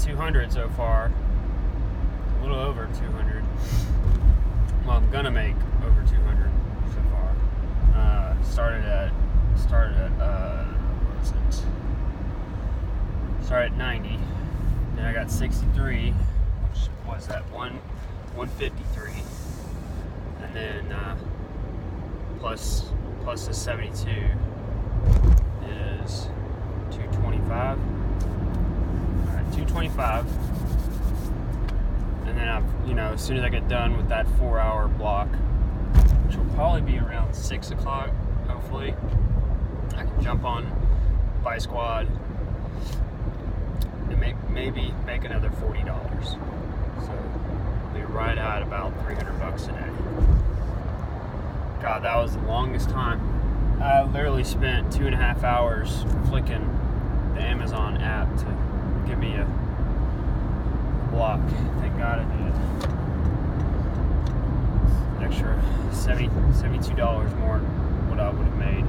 200 so far. A little over 200. Well, I'm gonna make over 200 so far. Started at what was it? Started at 90. Then I got 63, which was that 153, and then plus the 72 is 225. All right, 225. And then as soon as I get done with that 4-hour block, which will probably be around 6 o'clock, hopefully, I can jump on Bike Squad and maybe make another $40. So I'll be right at about $300 a day. God, that was the longest time. I literally spent 2.5 hours flicking the Amazon app to give me a block. Thank God I did. Extra $72 more than what I would have made.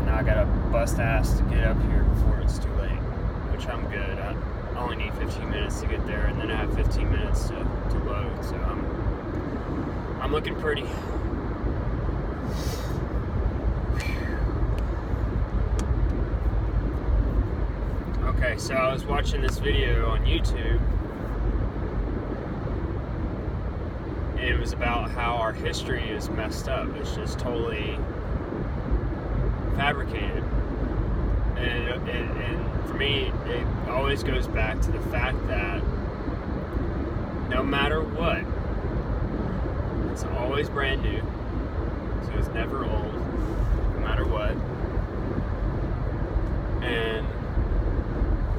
Now I gotta bust ass to get up here before it's too late, which I'm good. I only need 15 minutes to get there, and then I have 15 minutes to load, so I'm looking pretty. Okay, so I was watching this video on YouTube, and it was about how our history is messed up. It's just totally fabricated. And for me, it always goes back to the fact that no matter what, it's always brand new, so it's never old, no matter what. And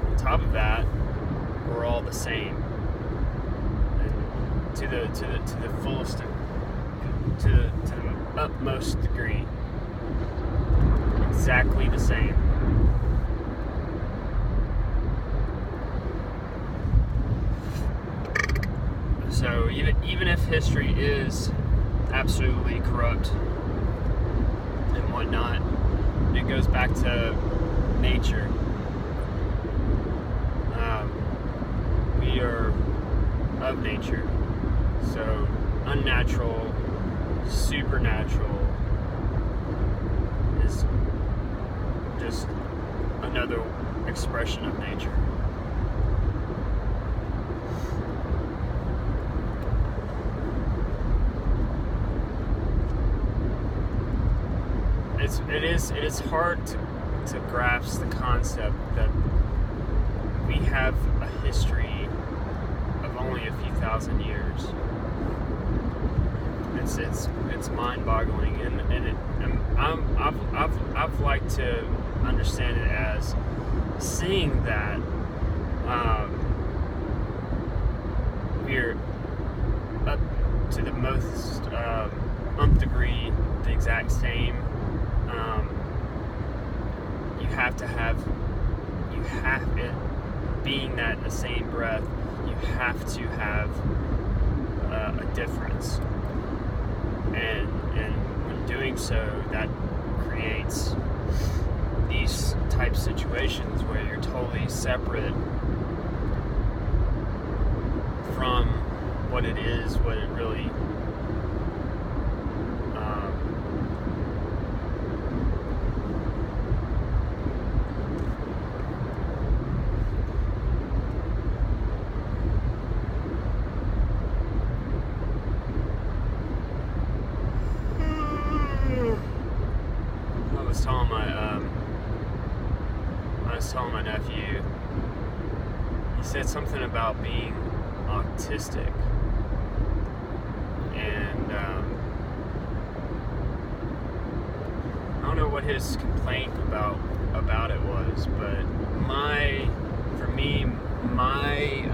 on top of that, we're all the same, and to the fullest, to the utmost degree, exactly the same. So even if history is absolutely corrupt and whatnot, it goes back to nature. We are of nature, so unnatural, supernatural is just another expression of nature. It is hard to grasp the concept that we have a history of only a few thousand years. It's mind-boggling, and I've liked to understand it as seeing that we're up to the most nth degree the exact same. You have it being that in the same breath, you have to have a difference, and when doing so, that creates these type situations where you're totally separate from what it is, what it really telling my nephew, he said something about being autistic, and I don't know what his complaint about it was, but my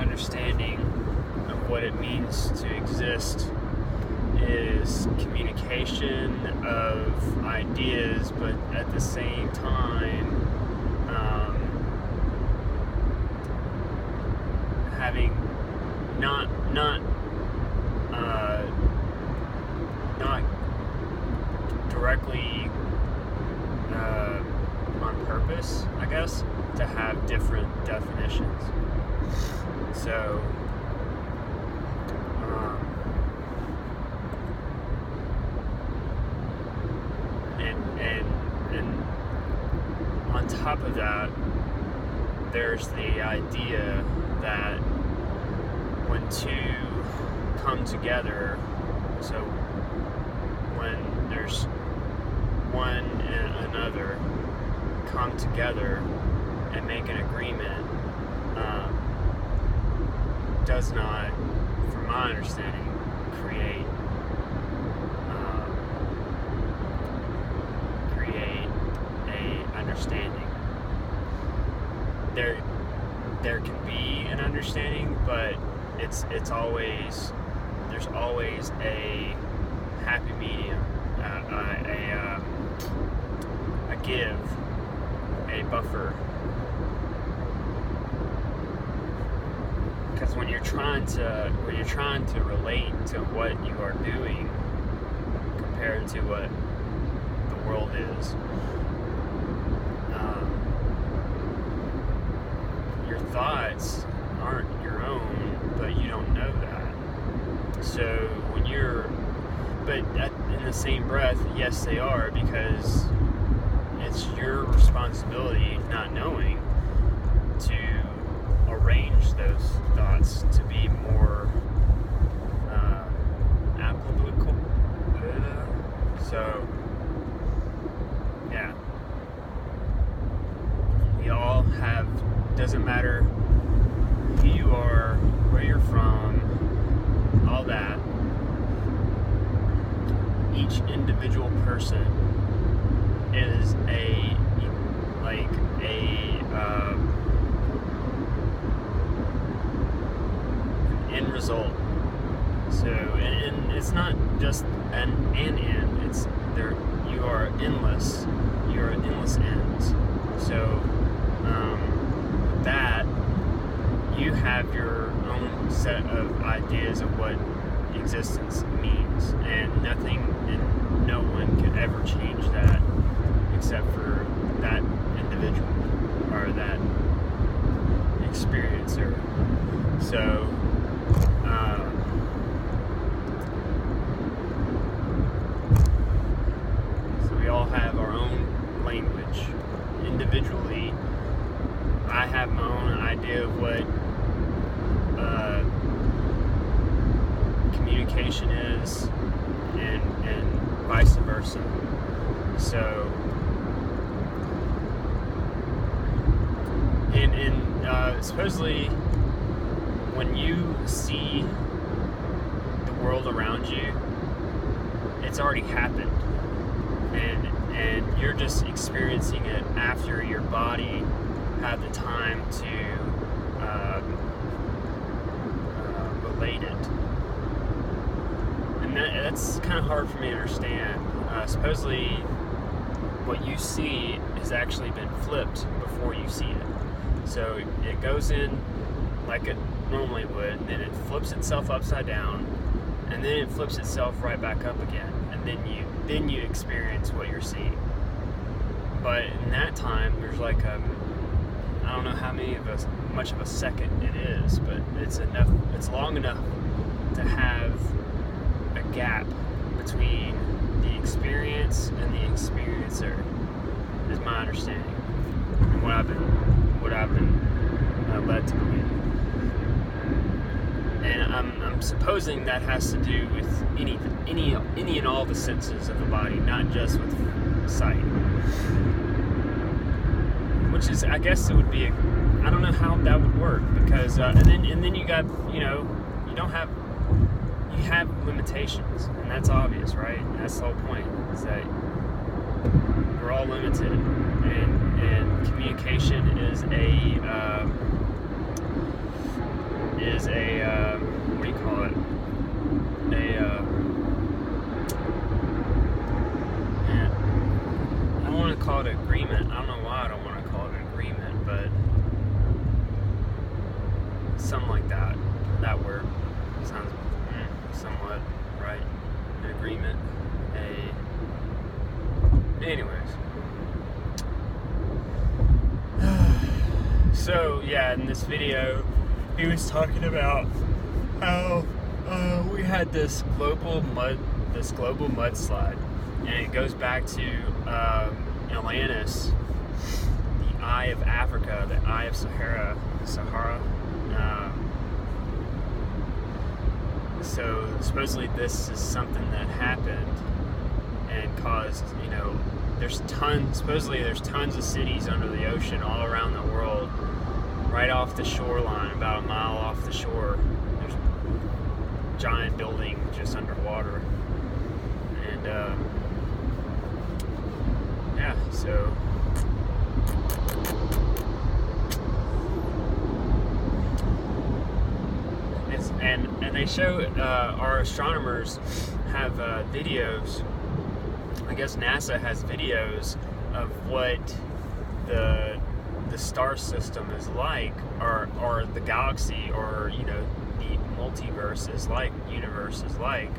understanding of what it means to exist is communication of ideas, but at the same time having not directly on purpose, I guess, us to have different definitions. So, and on top of that, there's the idea that when two come together, so when there's one and another come together and make an agreement, does not, from my understanding, create a understanding. There can be an understanding, but it's always, there's always a happy medium, a give, a buffer. Because when you're trying to relate to what you are doing compared to what the world is, your thoughts aren't your own, but you don't know that. So when in the same breath, yes, they are, because it's your responsibility, not knowing, to arrange those thoughts to be more applicable. So, yeah. We all have, doesn't matter who you are, where you're from, all that. Each individual person is an end result. So, and it's not just an end. It's there. You are endless. You are endless ends. So, with that, you have your own set of ideas of what existence means, and nothing and no one can ever change that except for that individual or that experiencer. So, we all have our own language individually. I have my own idea of what communication is, and vice versa. So, and supposedly, when you see the world around you, it's already happened, and you're just experiencing it after your body had the time to relate it. And that's kind of hard for me to understand. Supposedly, what you see has actually been flipped before you see it. So it goes in like it normally would, and then it flips itself upside down, and then it flips itself right back up again, and then you experience what you're seeing. But in that time, there's like I don't know how much of a second it is, but it's enough. It's long enough to have a gap between the experience and the experiencer, is my understanding, and what I've been led to believe. And I'm supposing that has to do with any and all the senses of the body, not just with sight. Which is, I guess it would be, I don't know how that would work, because and then you got, you have limitations, and that's obvious, right? And that's the whole point, is that we're all limited, and communication is a what do you call it? I don't want to call it agreement. I don't know why I don't want to call it an agreement, but something like that. That word sounds somewhat right. An agreement. Anyways. So yeah, in this video, he was talking about how we had this global mudslide, and it goes back to Atlantis, the Eye of Africa, the Eye of Sahara. So supposedly this is something that happened and caused, supposedly there's tons of cities under the ocean all around the world, right off the shoreline, about a mile off the shore. There's a giant building just underwater. And yeah, so and they show our astronomers have videos. I guess NASA has videos of what the star system is like, or the galaxy, or the multiverse is like, universe is like.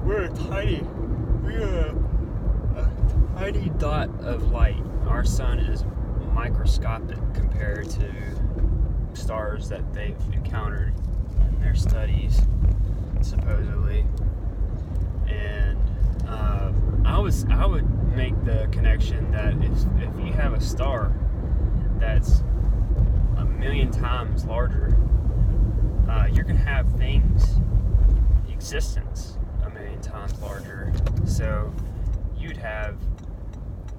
We're a tiny dot of light. Our sun is microscopic compared to stars that they've encountered in their studies, supposedly. And I would make the connection that if you have a star that's a million times larger, you're gonna have existence a million times larger. So you'd have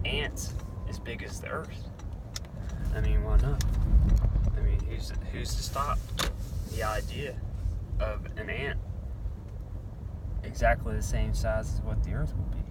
ants as big as the Earth. I mean, why not? I mean, who's to stop the idea of an ant exactly the same size as what the Earth will be?